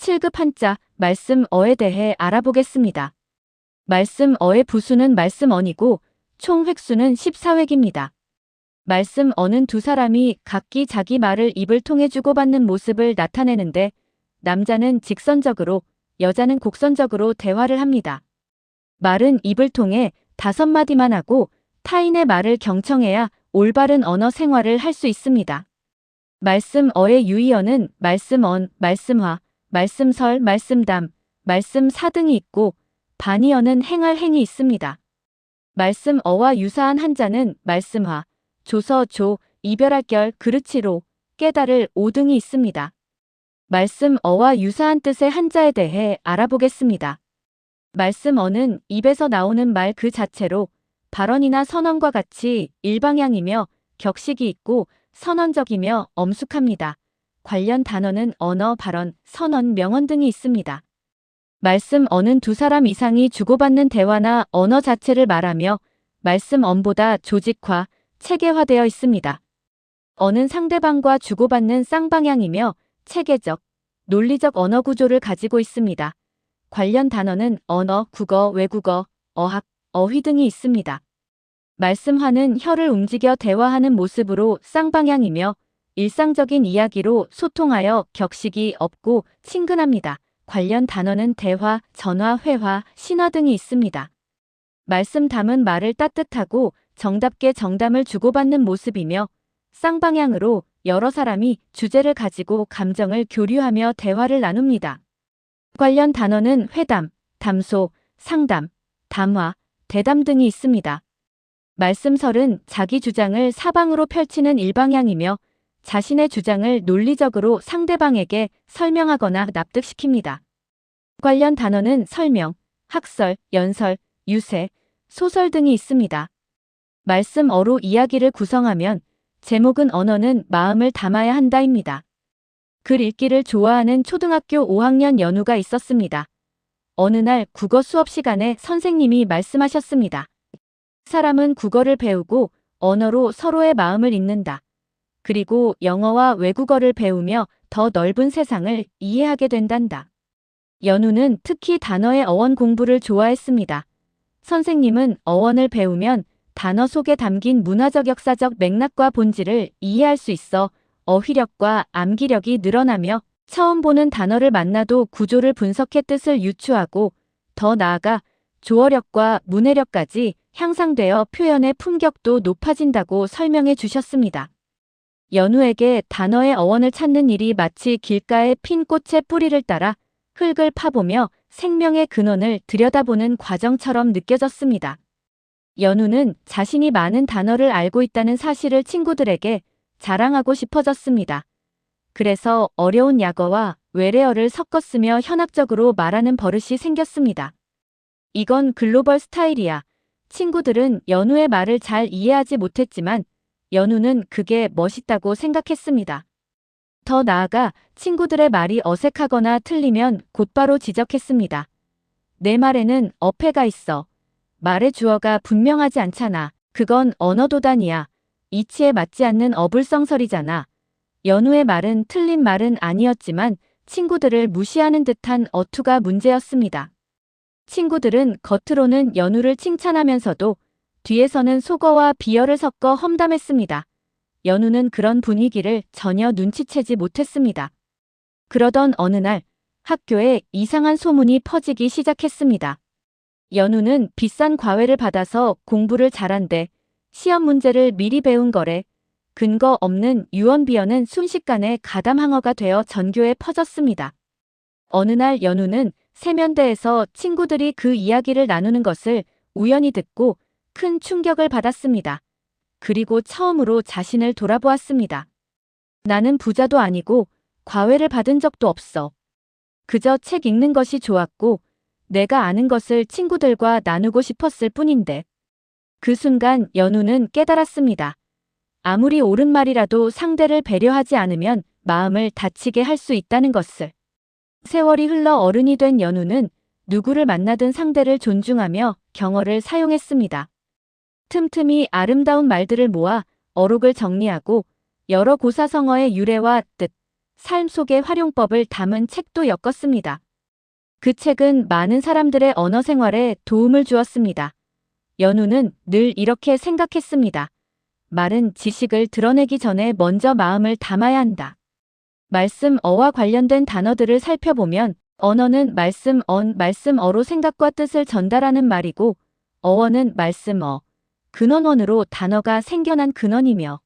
7급 한자 말씀어에 대해 알아보겠습니다. 말씀어의 부수는 말씀언이고 총 획수는 14획입니다. 말씀어는 두 사람이 각기 자기 말을 입을 통해 주고받는 모습을 나타내는데 남자는 직선적으로, 여자는 곡선적으로 대화를 합니다. 말은 입을 통해 5마디만 하고 타인의 말을 경청해야 올바른 언어 생활을 할 수 있습니다. 말씀어의 유의어는 말씀언, 말씀화, 말씀설, 말씀담, 말씀사 등이 있고 반의어는 행할 행이 있습니다. 말씀어와 유사한 한자는 말씀화, 조서, 조, 이별할 결, 그르치로, 깨달을, 오 등이 있습니다. 말씀어와 유사한 뜻의 한자에 대해 알아보겠습니다. 말씀어는 입에서 나오는 말 그 자체로 발언이나 선언과 같이 일방향이며 격식이 있고 선언적이며 엄숙합니다. 관련 단어는 언어, 발언, 선언, 명언 등이 있습니다. 말씀어는 두 사람 이상이 주고받는 대화나 언어 자체를 말하며 말씀언보다 조직화, 체계화되어 있습니다. 어는 상대방과 주고받는 쌍방향이며 체계적, 논리적 언어 구조를 가지고 있습니다. 관련 단어는 언어, 국어, 외국어, 어학, 어휘 등이 있습니다. 말씀화는 혀를 움직여 대화하는 모습으로 쌍방향이며 일상적인 이야기로 소통하여 격식이 없고 친근합니다. 관련 단어는 대화, 전화, 회화, 신화 등이 있습니다. 말씀담은 말을 따뜻하고 정답게 정담을 주고받는 모습이며 쌍방향으로 여러 사람이 주제를 가지고 감정을 교류하며 대화를 나눕니다. 관련 단어는 회담, 담소, 상담, 담화, 대담 등이 있습니다. 말씀설은 자기 주장을 사방으로 펼치는 일방향이며 자신의 주장을 논리적으로 상대방에게 설명하거나 납득시킵니다. 관련 단어는 설명, 학설, 연설, 유세, 소설 등이 있습니다. 말씀어로 이야기를 구성하면 제목은 언어는 마음을 담아야 한다입니다. 글 읽기를 좋아하는 초등학교 5학년 연우가 있었습니다. 어느 날 국어 수업 시간에 선생님이 말씀하셨습니다. 사람은 국어를 배우고 언어로 서로의 마음을 읽는다. 그리고 영어와 외국어를 배우며 더 넓은 세상을 이해하게 된단다. 연우는 특히 단어의 어원 공부를 좋아했습니다. 선생님은 어원을 배우면 단어 속에 담긴 문화적 역사적 맥락과 본질을 이해할 수 있어 어휘력과 암기력이 늘어나며 처음 보는 단어를 만나도 구조를 분석해 뜻을 유추하고 더 나아가 조어력과 문해력까지 향상되어 표현의 품격도 높아진다고 설명해 주셨습니다. 연우에게 단어의 어원을 찾는 일이 마치 길가에 핀 꽃의 뿌리를 따라 흙을 파보며 생명의 근원을 들여다보는 과정처럼 느껴졌습니다. 연우는 자신이 많은 단어를 알고 있다는 사실을 친구들에게 자랑하고 싶어졌습니다. 그래서 어려운 약어와 외래어를 섞어 쓰며 현학적으로 말하는 버릇이 생겼습니다. 이건 글로벌 스타일이야. 친구들은 연우의 말을 잘 이해하지 못했지만 연우는 그게 멋있다고 생각했습니다. 더 나아가 친구들의 말이 어색하거나 틀리면 곧바로 지적했습니다. 내 말에는 어폐가 있어. 말의 주어가 분명하지 않잖아. 그건 언어도단이야. 이치에 맞지 않는 어불성설이잖아. 연우의 말은 틀린 말은 아니었지만 친구들을 무시하는 듯한 어투가 문제였습니다. 친구들은 겉으로는 연우를 칭찬하면서도 뒤에서는 속어와 비어를 섞어 험담했습니다. 연우는 그런 분위기를 전혀 눈치채지 못했습니다. 그러던 어느 날 학교에 이상한 소문이 퍼지기 시작했습니다. 연우는 비싼 과외를 받아서 공부를 잘한대. 시험 문제를 미리 배운 거래. 근거 없는 유언비어는 순식간에 가담항어가 되어 전교에 퍼졌습니다. 어느 날 연우는 세면대에서 친구들이 그 이야기를 나누는 것을 우연히 듣고 큰 충격을 받았습니다. 그리고 처음으로 자신을 돌아보았습니다. 나는 부자도 아니고 과외를 받은 적도 없어. 그저 책 읽는 것이 좋았고 내가 아는 것을 친구들과 나누고 싶었을 뿐인데. 그 순간 연우는 깨달았습니다. 아무리 옳은 말이라도 상대를 배려하지 않으면 마음을 다치게 할 수 있다는 것을. 세월이 흘러 어른이 된 연우는 누구를 만나든 상대를 존중하며 경어를 사용했습니다. 틈틈이 아름다운 말들을 모아 어록을 정리하고 여러 고사성어의 유래와 뜻, 삶 속의 활용법을 담은 책도 엮었습니다. 그 책은 많은 사람들의 언어 생활에 도움을 주었습니다. 연우는 늘 이렇게 생각했습니다. 말은 지식을 드러내기 전에 먼저 마음을 담아야 한다. 말씀어와 관련된 단어들을 살펴보면 언어는 말씀어로 생각과 뜻을 전달하는 말이고 어원은 말씀어, 근원어로 단어가 생겨난 근원이며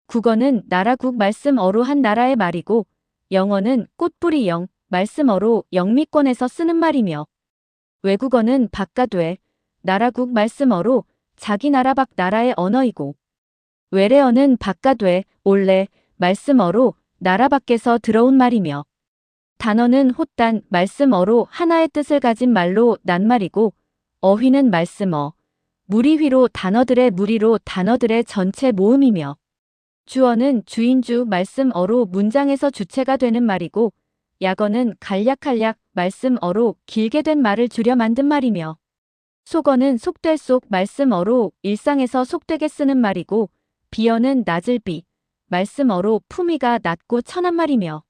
국어는 나라국 말씀어로 한 나라의 말이고 영어는 꽃뿌리 영, 말씀어로 영미권에서 쓰는 말이며 외국어는 바깥외, 나라국 말씀어로 자기 나라 밖 나라의 언어이고 외래어는 바깥외, 올래, 말씀어로 나라 밖에서 들어온 말이며 단어는 헛단, 말씀어로 하나의 뜻을 가진 말로 낱말이고 어휘는 말씀어, 무리휘로 단어들의 무리로 단어들의 전체 모음이며 주어는 주인주 말씀어로 문장에서 주체가 되는 말이고 약어는 간략간략 말씀어로 길게 된 말을 줄여 만든 말이며 속어는 속될 속 말씀어로 일상에서 속되게 쓰는 말이고 비어는 낮을 비 말씀어로 품위가 낮고 천한 말이며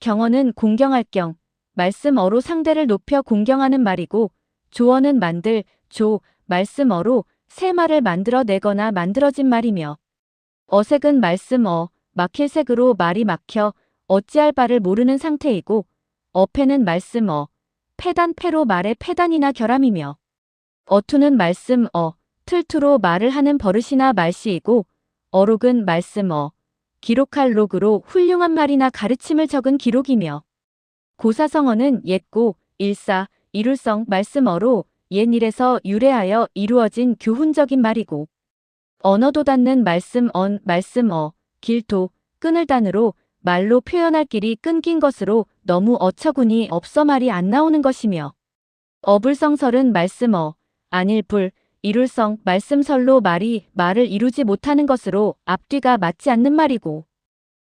경어는 공경할 경 말씀어로 상대를 높여 공경하는 말이고 조어는 만들 조 말씀어로 새 말을 만들어 내거나 만들어진 말이며 어색은 말씀어 막힐 색으로 말이 막혀 어찌할 바를 모르는 상태이고 어패는 말씀어 패단 패로 말의 패단이나 결함이며 어투는 말씀어 틀투로 말을 하는 버릇이나 말씨이고 어록은 말씀어 기록할 록으로 훌륭한 말이나 가르침을 적은 기록이며 고사성어는 옛고 일사 이룰성 말씀어로 옛일에서 유래하여 이루어진 교훈적인 말이고 언어도 닿는 말씀어 길도 끈을 단으로 말로 표현할 길이 끊긴 것으로 너무 어처구니 없어 말이 안 나오는 것이며 어불성설은 말씀어 안일불 이룰성 말씀설로 말을 이루지 못하는 것으로 앞뒤가 맞지 않는 말이고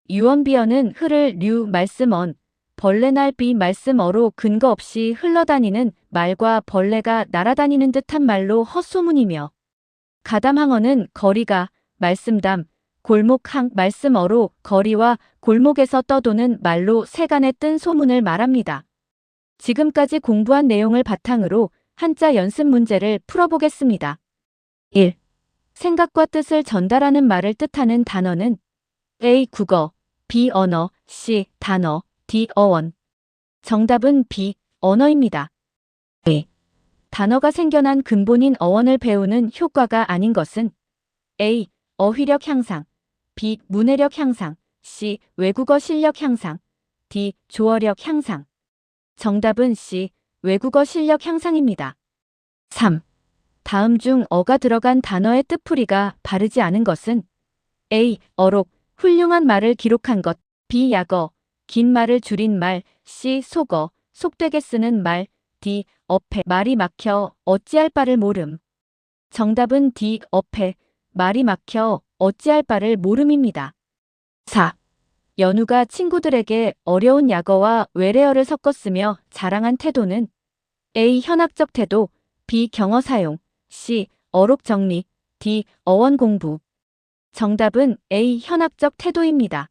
유언비어는 흐를 류 말씀언 벌레날 비 말씀어로 근거 없이 흘러다니는 말과 벌레가 날아다니는 듯한 말로 헛소문이며 가담항어는 거리가 말씀담 골목항 말씀어로 거리와 골목에서 떠도는 말로 세간에 뜬 소문을 말합니다. 지금까지 공부한 내용을 바탕으로 한자 연습 문제를 풀어보겠습니다. 1. 생각과 뜻을 전달하는 말을 뜻하는 단어는 A. 국어, B. 언어, C. 단어, D. 어원. 정답은 B. 언어입니다. 2. 단어가 생겨난 근본인 어원을 배우는 효과가 아닌 것은 A. 어휘력 향상, B. 문해력 향상, C. 외국어 실력 향상, D. 조어력 향상. 정답은 C. 외국어 실력 향상입니다. 3. 다음 중 어가 들어간 단어의 뜻풀이가 바르지 않은 것은 A. 어록, 훌륭한 말을 기록한 것, B. 약어, 긴 말을 줄인 말, C. 속어, 속되게 쓰는 말, D. 어패, 말이 막혀 어찌할 바를 모름. 정답은 D. 어패, 말이 막혀 어찌할 바를 모름입니다. 4. 연우가 친구들에게 어려운 약어와 외래어를 섞어 쓰며 자랑한 태도는 A. 현학적 태도, B. 경어 사용, C. 어록 정리, D. 어원 공부. 정답은 A. 현학적 태도입니다.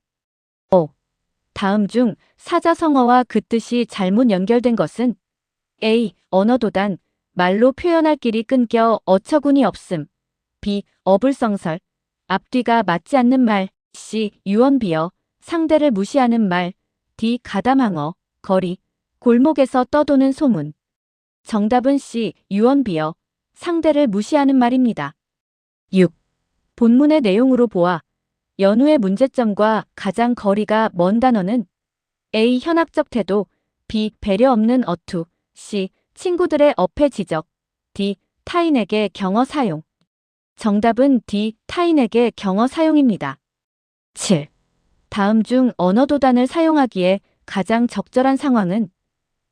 5. 다음 중 사자성어와 그 뜻이 잘못 연결된 것은 A. 언어도단, 말로 표현할 길이 끊겨 어처구니 없음, B. 어불성설, 앞뒤가 맞지 않는 말, C. 유언비어, 상대를 무시하는 말, D. 가담항어, 거리, 골목에서 떠도는 소문. 정답은 C. 유언비어, 상대를 무시하는 말입니다. 6. 본문의 내용으로 보아 연우의 문제점과 가장 거리가 먼 단어는 A. 현학적 태도, B. 배려 없는 어투, C. 친구들의 어패 지적, D. 타인에게 경어 사용. 정답은 D. 타인에게 경어 사용입니다. 7. 다음 중 언어도단을 사용하기에 가장 적절한 상황은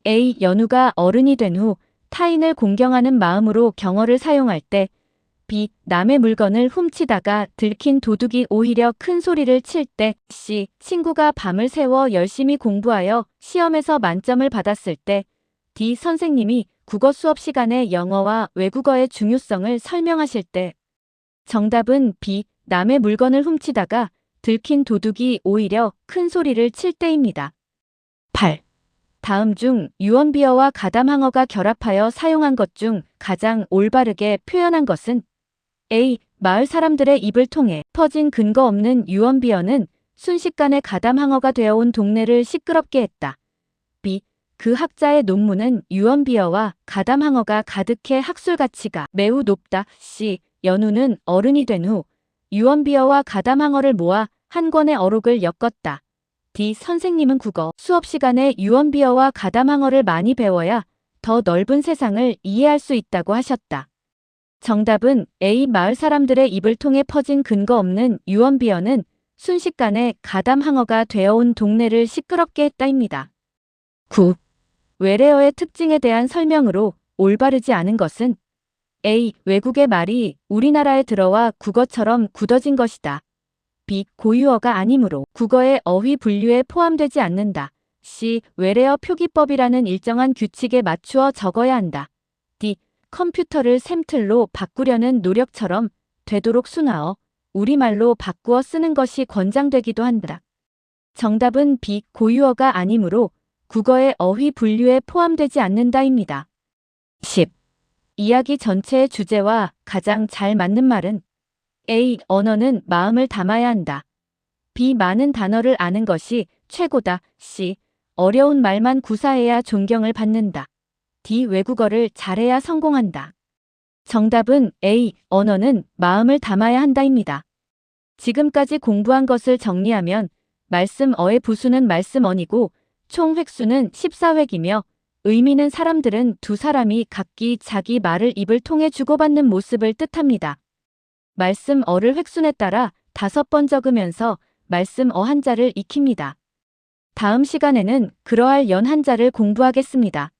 A. 연우가 어른이 된 후 타인을 공경하는 마음으로 경어를 사용할 때, B. 남의 물건을 훔치다가 들킨 도둑이 오히려 큰 소리를 칠 때, C. 친구가 밤을 새워 열심히 공부하여 시험에서 만점을 받았을 때, D. 선생님이 국어 수업 시간에 영어와 외국어의 중요성을 설명하실 때. 정답은 B. 남의 물건을 훔치다가 들킨 도둑이 오히려 큰 소리를 칠 때입니다. 8. 다음 중 유언비어와 가담항어가 결합하여 사용한 것 중 가장 올바르게 표현한 것은 A. 마을 사람들의 입을 통해 퍼진 근거 없는 유언비어는 순식간에 가담항어가 되어온 동네를 시끄럽게 했다. B. 그 학자의 논문은 유언비어와 가담항어가 가득해 학술 가치가 매우 높다. C. 연우는 어른이 된 후 유언비어와 가담항어를 모아 한 권의 어록을 엮었다. D. 선생님은 국어 수업 시간에 유언비어와 가담항어를 많이 배워야 더 넓은 세상을 이해할 수 있다고 하셨다. 정답은 A. 마을 사람들의 입을 통해 퍼진 근거 없는 유언비어는 순식간에 가담항어가 되어온 동네를 시끄럽게 했다입니다. 9. 외래어의 특징에 대한 설명으로 올바르지 않은 것은 A. 외국의 말이 우리나라에 들어와 국어처럼 굳어진 것이다. B. 고유어가 아니므로 국어의 어휘 분류에 포함되지 않는다. C. 외래어 표기법이라는 일정한 규칙에 맞추어 적어야 한다. D. 컴퓨터를 샘틀로 바꾸려는 노력처럼 되도록 순화어, 우리말로 바꾸어 쓰는 것이 권장되기도 한다. 정답은 B. 고유어가 아니므로 국어의 어휘 분류에 포함되지 않는다입니다. 10. 이야기 전체의 주제와 가장 잘 맞는 말은 A. 언어는 마음을 담아야 한다. B. 많은 단어를 아는 것이 최고다. C. 어려운 말만 구사해야 존경을 받는다. D. 외국어를 잘해야 성공한다. 정답은 A. 언어는 마음을 담아야 한다입니다. 지금까지 공부한 것을 정리하면 말씀어의 부수는 말씀언이고 총 획수는 14획이며 의미는 사람들은 두 사람이 각기 자기 말을 입을 통해 주고받는 모습을 뜻합니다. 말씀어를 획순에 따라 5번 적으면서 말씀어 한자를 익힙니다. 다음 시간에는 그러할 연 한자를 공부하겠습니다.